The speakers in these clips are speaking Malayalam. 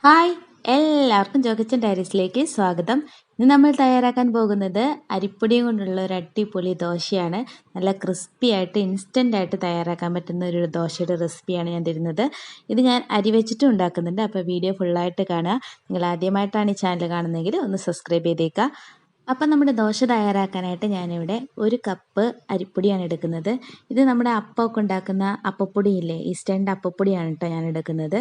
ഹായ്, എല്ലാവർക്കും ജോക്കിച്ചൻ ഡയറീസിലേക്ക് സ്വാഗതം. ഇന്ന് നമ്മൾ തയ്യാറാക്കാൻ പോകുന്നത് അരിപ്പൊടിയും കൊണ്ടുള്ള ഒരു അടിപൊളി ദോശയാണ്. നല്ല ക്രിസ്പി ആയിട്ട് ഇൻസ്റ്റൻ്റ് ആയിട്ട് തയ്യാറാക്കാൻ പറ്റുന്ന ഒരു ദോശയുടെ റെസിപ്പിയാണ് ഞാൻ തരുന്നത്. ഇത് ഞാൻ അരി വെച്ചിട്ട് ഉണ്ടാക്കുന്നുണ്ട്. അപ്പോൾ വീഡിയോ ഫുള്ളായിട്ട് കാണുക. നിങ്ങൾ ആദ്യമായിട്ടാണ് ഈ ചാനൽ കാണുന്നതെങ്കിൽ ഒന്ന് സബ്സ്ക്രൈബ് ചെയ്തേക്കുക. അപ്പം നമ്മുടെ ദോശ തയ്യാറാക്കാനായിട്ട് ഞാനിവിടെ 1 കപ്പ് അരിപ്പൊടിയാണ് എടുക്കുന്നത്. ഇത് നമ്മുടെ അപ്പമൊക്കെ ഉണ്ടാക്കുന്ന അപ്പപ്പൊടിയില്ലേ, ഈസ്റ്റേണിൻ്റെ അപ്പപ്പൊടിയാണ് കേട്ടോ ഞാൻ എടുക്കുന്നത്.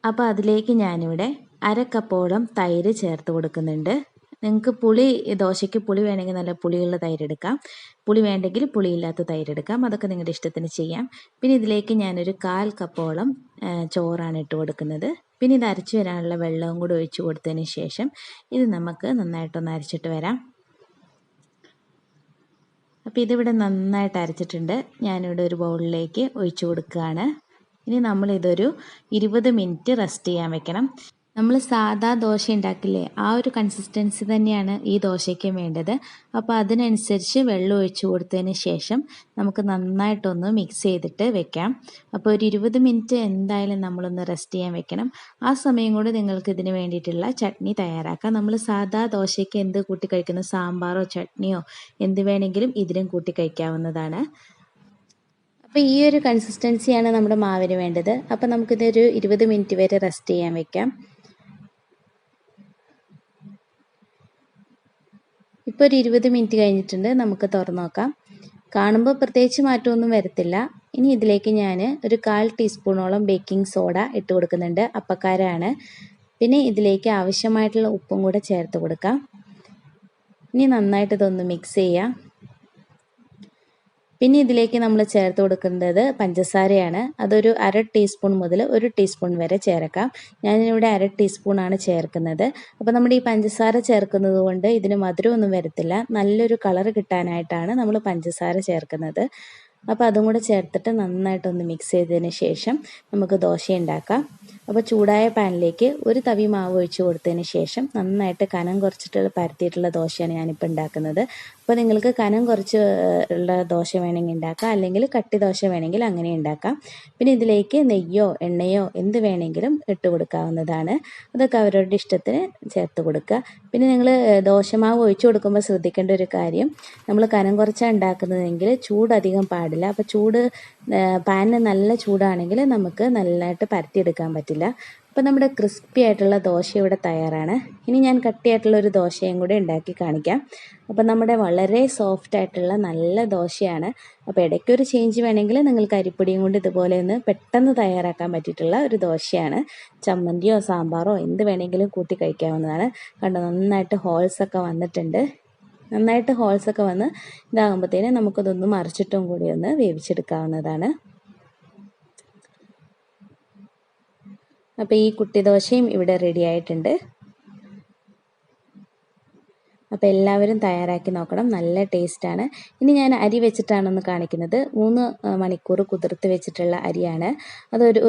അപ്പോൾ അതിലേക്ക് ഞാനിവിടെ 1/2 കപ്പോളം തൈര് ചേർത്ത് കൊടുക്കുന്നുണ്ട്. നിങ്ങൾക്ക് ദോശയ്ക്ക് പുളി വേണമെങ്കിൽ നല്ല പുളിയുള്ള തൈര് എടുക്കാം, പുളി വേണ്ടെങ്കിൽ പുളിയില്ലാത്ത തൈര് എടുക്കാം, അതൊക്കെ നിങ്ങളുടെ ഇഷ്ടത്തിന് ചെയ്യാം. പിന്നെ ഇതിലേക്ക് ഞാനൊരു 1/4 കപ്പോളം ചോറാണ് ഇട്ട് കൊടുക്കുന്നത്. പിന്നെ ഇത് അരച്ചു വരാനുള്ള വെള്ളവും കൂടി ഒഴിച്ചു കൊടുത്തതിന് ശേഷം ഇത് നമുക്ക് നന്നായിട്ടൊന്ന് അരച്ചിട്ട് വരാം. അപ്പോൾ ഇതിവിടെ നന്നായിട്ട് അരച്ചിട്ടുണ്ട്. ഞാനിവിടെ ഒരു ബൗളിലേക്ക് ഒഴിച്ചു കൊടുക്കുകയാണ്. ഇനി നമ്മളിതൊരു 20 മിനിറ്റ് റെസ്റ്റ് ചെയ്യാൻ വെക്കണം. നമ്മൾ സാദാ ദോശ ഉണ്ടാക്കില്ലേ, ആ ഒരു കൺസിസ്റ്റൻസി തന്നെയാണ് ഈ ദോശയ്ക്കും വേണ്ടത്. അപ്പോൾ അതിനനുസരിച്ച് വെള്ളം ഒഴിച്ചു കൊടുത്തതിന് ശേഷം നമുക്ക് നന്നായിട്ടൊന്ന് മിക്സ് ചെയ്തിട്ട് വെക്കാം. അപ്പോൾ ഒരു 20 മിനിറ്റ് എന്തായാലും നമ്മളൊന്ന് റെസ്റ്റ് ചെയ്യാൻ വെക്കണം. ആ സമയം കൊണ്ട് നിങ്ങൾക്ക് ഇതിന് വേണ്ടിയിട്ടുള്ള ചട്നി തയ്യാറാക്കാം. നമ്മൾ സാദാ ദോശയ്ക്ക് എന്ത് കൂട്ടി കഴിക്കുന്നു, സാമ്പാറോ ചട്നിയോ എന്ത് വേണമെങ്കിലും ഇതിലും കൂട്ടി കഴിക്കാവുന്നതാണ്. അപ്പോൾ ഈ ഒരു കൺസിസ്റ്റൻസിയാണ് നമ്മുടെ മാവിന് വേണ്ടത്. അപ്പോൾ നമുക്കിതൊരു 20 മിനിറ്റ് വരെ റെസ്റ്റ് ചെയ്യാൻ വെക്കാം. ഇപ്പോൾ ഒരു 20 മിനിറ്റ് കഴിഞ്ഞിട്ടുണ്ട്. നമുക്ക് തുറന്നു നോക്കാം. കാണുമ്പോൾ പ്രത്യേകിച്ച് മാറ്റമൊന്നും വരത്തില്ല. ഇനി ഇതിലേക്ക് ഞാൻ ഒരു 1/4 ടീസ്പൂണോളം ബേക്കിംഗ് സോഡ ഇട്ട് കൊടുക്കുന്നുണ്ട്. അപ്പക്കാരാണ്. പിന്നെ ഇതിലേക്ക് ആവശ്യമായിട്ടുള്ള ഉപ്പും കൂടെ ചേർത്ത് കൊടുക്കാം. ഇനി നന്നായിട്ട് ഇതൊന്ന് മിക്സ് ചെയ്യാം. പിന്നെ ഇതിലേക്ക് നമ്മൾ ചേർത്ത് കൊടുക്കുന്നത് പഞ്ചസാരയാണ്. അതൊരു 1/2 ടീസ്പൂൺ മുതൽ 1 ടീസ്പൂൺ വരെ ചേർക്കാം. ഞാനിവിടെ 1/2 ടീസ്പൂണാണ് ചേർക്കുന്നത്. അപ്പോൾ നമ്മുടെ ഈ പഞ്ചസാര ചേർക്കുന്നത് കൊണ്ട് ഇതിന് മധുരമൊന്നും വരത്തില്ല. നല്ലൊരു കളർ കിട്ടാനായിട്ടാണ് നമ്മൾ പഞ്ചസാര ചേർക്കുന്നത്. അപ്പോൾ അതും കൂടെ ചേർത്തിട്ട് നന്നായിട്ടൊന്ന് മിക്സ് ചെയ്തതിന് ശേഷം നമുക്ക് ദോശ ഉണ്ടാക്കാം. അപ്പോൾ ചൂടായ പാനിലേക്ക് ഒരു തവി മാവ് ഒഴിച്ച് കൊടുത്തതിന് ശേഷം നന്നായിട്ട് കനം കുറച്ചിട്ട് പരത്തിയിട്ടുള്ള ദോശയാണ് ഞാനിപ്പോൾ ഉണ്ടാക്കുന്നത്. അപ്പോൾ നിങ്ങൾക്ക് കനം കുറച്ച് ഉള്ള ദോശ വേണമെങ്കിൽ ഉണ്ടാക്കാം, അല്ലെങ്കിൽ കട്ടി ദോശ വേണമെങ്കിൽ അങ്ങനെ ഉണ്ടാക്കാം. പിന്നെ ഇതിലേക്ക് നെയ്യോ എണ്ണയോ എന്ത് വേണമെങ്കിലും ഇട്ട് കൊടുക്കാവുന്നതാണ്. അതൊക്കെ അവരവരുടെ ഇഷ്ടത്തിന് ചേർത്ത് കൊടുക്കുക. പിന്നെ നിങ്ങൾ ദോശമാവ് ഒഴിച്ചു കൊടുക്കുമ്പോൾ ശ്രദ്ധിക്കേണ്ട ഒരു കാര്യം, നമ്മൾ കനം കുറച്ചാണ് ഉണ്ടാക്കുന്നതെങ്കിൽ ചൂട് അധികം പാടില്ല. അപ്പോൾ പാനിന് നല്ല ചൂടാണെങ്കിൽ നമുക്ക് നല്ലതായിട്ട് പരത്തിയെടുക്കാൻ പറ്റില്ല. അപ്പോൾ നമ്മുടെ ക്രിസ്പി ആയിട്ടുള്ള ദോശ ഇവിടെ തയ്യാറാണ്. ഇനി ഞാൻ കട്ടിയായിട്ടുള്ള ഒരു ദോശയും കൂടെ ഉണ്ടാക്കി കാണിക്കാം. അപ്പോൾ നമ്മുടെ വളരെ സോഫ്റ്റ് ആയിട്ടുള്ള നല്ല ദോശയാണ്. അപ്പോൾ ഇടയ്ക്കൊരു ചേഞ്ച് വേണമെങ്കിൽ നിങ്ങൾക്ക് അരിപ്പൊടിയും കൊണ്ട് ഇതുപോലെ ഒന്ന് പെട്ടെന്ന് തയ്യാറാക്കാൻ പറ്റിയിട്ടുള്ള ഒരു ദോശയാണ്. ചമ്മന്തിയോ സാമ്പാറോ എന്ത് വേണമെങ്കിലും കൂട്ടി കഴിക്കാവുന്നതാണ്. കണ്ടോ, നന്നായിട്ട് ഹോൾസൊക്കെ വന്നിട്ടുണ്ട്. നന്നായിട്ട് ഹോൾസൊക്കെ വന്ന് ഇതാകുമ്പോഴത്തേന് നമുക്കതൊന്ന് മറിച്ചിട്ടും കൂടി ഒന്ന് വേവിച്ചെടുക്കാവുന്നതാണ്. അപ്പോൾ ഈ കുട്ടി ദോശയും ഇവിടെ റെഡി ആയിട്ടുണ്ട്. അപ്പോൾ എല്ലാവരും തയ്യാറാക്കി നോക്കണം, നല്ല ടേസ്റ്റാണ്. ഇനി ഞാൻ അരി വെച്ചിട്ടാണൊന്ന് കാണിക്കുന്നത്. 3 മണിക്കൂർ കുതിർത്ത് വെച്ചിട്ടുള്ള അരിയാണ്.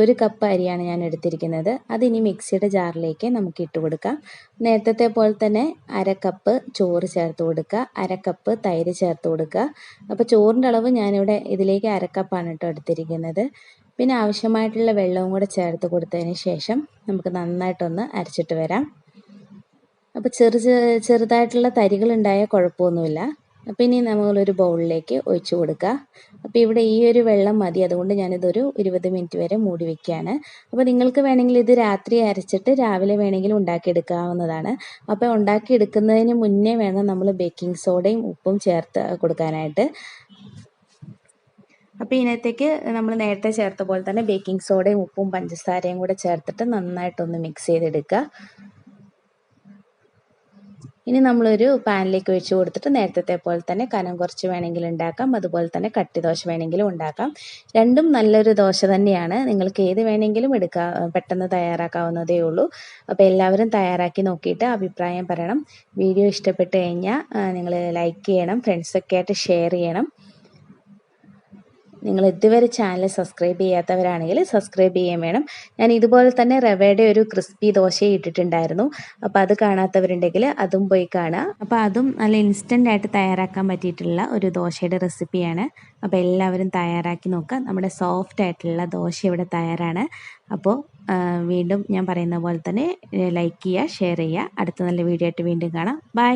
ഒരു കപ്പ് അരിയാണ് ഞാൻ എടുത്തിരിക്കുന്നത്. അതിനി മിക്സിയുടെ ജാറിലേക്ക് നമുക്ക് ഇട്ട് കൊടുക്കാം. നേരത്തെ പോലെ തന്നെ 1/2 കപ്പ് ചോറ് ചേർത്ത് കൊടുക്കുക, 1/2 കപ്പ് തൈര് ചേർത്ത് കൊടുക്കുക. അപ്പോൾ ചോറിൻ്റെ അളവ് ഞാനിവിടെ ഇതിലേക്ക് 1/2 കപ്പാണ് കേട്ടോ എടുത്തിരിക്കുന്നത്. പിന്നെ ആവശ്യമായിട്ടുള്ള വെള്ളവും കൂടെ ചേർത്ത് കൊടുത്തതിന് ശേഷം നമുക്ക് നന്നായിട്ടൊന്ന് അരച്ചിട്ട് വരാം. അപ്പോൾ ചെറുതായിട്ടുള്ള തരികളുണ്ടായാൽ കുഴപ്പമൊന്നുമില്ല. അപ്പോൾ ഇനി നമ്മളൊരു ബൗളിലേക്ക് ഒഴിച്ചു കൊടുക്കുക. അപ്പോൾ ഇവിടെ ഈ ഒരു വെള്ളം മതി, അതുകൊണ്ട് ഞാനിതൊരു 20 മിനിറ്റ് വരെ മൂടി വയ്ക്കുകയാണ്. അപ്പോൾ നിങ്ങൾക്ക് വേണമെങ്കിൽ ഇത് രാത്രി അരച്ചിട്ട് രാവിലെ വേണമെങ്കിലും ഉണ്ടാക്കിയെടുക്കാവുന്നതാണ്. അപ്പോൾ ഉണ്ടാക്കിയെടുക്കുന്നതിന് മുന്നേ വേണം നമ്മൾ ബേക്കിംഗ് സോഡയും ഉപ്പും ചേർത്ത് കൊടുക്കാനായിട്ട്. അപ്പോൾ ഇതിനകത്തേക്ക് നമ്മൾ നേരത്തെ ചേർത്ത പോലെ തന്നെ ബേക്കിംഗ് സോഡയും ഉപ്പും പഞ്ചസാരയും കൂടെ ചേർത്തിട്ട് നന്നായിട്ടൊന്ന് മിക്സ് ചെയ്തെടുക്കുക. ഇനി നമ്മളൊരു പാനിലേക്ക് ഒഴിച്ച് കൊടുത്തിട്ട് നേരത്തെ പോലെ തന്നെ കനം കുറച്ച് വേണമെങ്കിൽ ഉണ്ടാക്കാം, അതുപോലെ തന്നെ കട്ടി ദോശ വേണമെങ്കിലും ഉണ്ടാക്കാം. രണ്ടും നല്ലൊരു ദോശ തന്നെയാണ്. നിങ്ങൾക്ക് ഏത് വേണമെങ്കിലും പെട്ടെന്ന് തയ്യാറാക്കാവുന്നതേ ഉള്ളൂ. അപ്പോൾ എല്ലാവരും തയ്യാറാക്കി നോക്കിയിട്ട് അഭിപ്രായം പറയണം. വീഡിയോ ഇഷ്ടപ്പെട്ട് കഴിഞ്ഞാൽ നിങ്ങൾ ലൈക്ക് ചെയ്യണം, ഫ്രണ്ട്സൊക്കെ ആയിട്ട് ഷെയർ ചെയ്യണം. നിങ്ങൾ ഇതുവരെ ചാനൽ സബ്സ്ക്രൈബ് ചെയ്യാത്തവരാണെങ്കിൽ സബ്സ്ക്രൈബ് ചെയ്യാൻ വേണം. ഞാൻ ഇതുപോലെ തന്നെ റവയുടെ ഒരു ക്രിസ്പി ദോശ ഇട്ടിട്ടുണ്ടായിരുന്നു. അപ്പോൾ അത് കാണാത്തവരുണ്ടെങ്കിൽ അതും പോയി കാണുക. അപ്പോൾ അതും നല്ല ഇൻസ്റ്റൻ്റ് ആയിട്ട് തയ്യാറാക്കാൻ പറ്റിയിട്ടുള്ള ഒരു ദോശയുടെ റെസിപ്പിയാണ്. അപ്പോൾ എല്ലാവരും തയ്യാറാക്കി നോക്കുക. നമ്മുടെ സോഫ്റ്റ് ആയിട്ടുള്ള ദോശ ഇവിടെ തയ്യാറാണ്. അപ്പോൾ വീണ്ടും ഞാൻ പറയുന്ന പോലെ തന്നെ ലൈക്ക് ചെയ്യുക, ഷെയർ ചെയ്യുക. അടുത്ത നല്ല വീഡിയോ ആയിട്ട് വീണ്ടും കാണാം. ബൈ.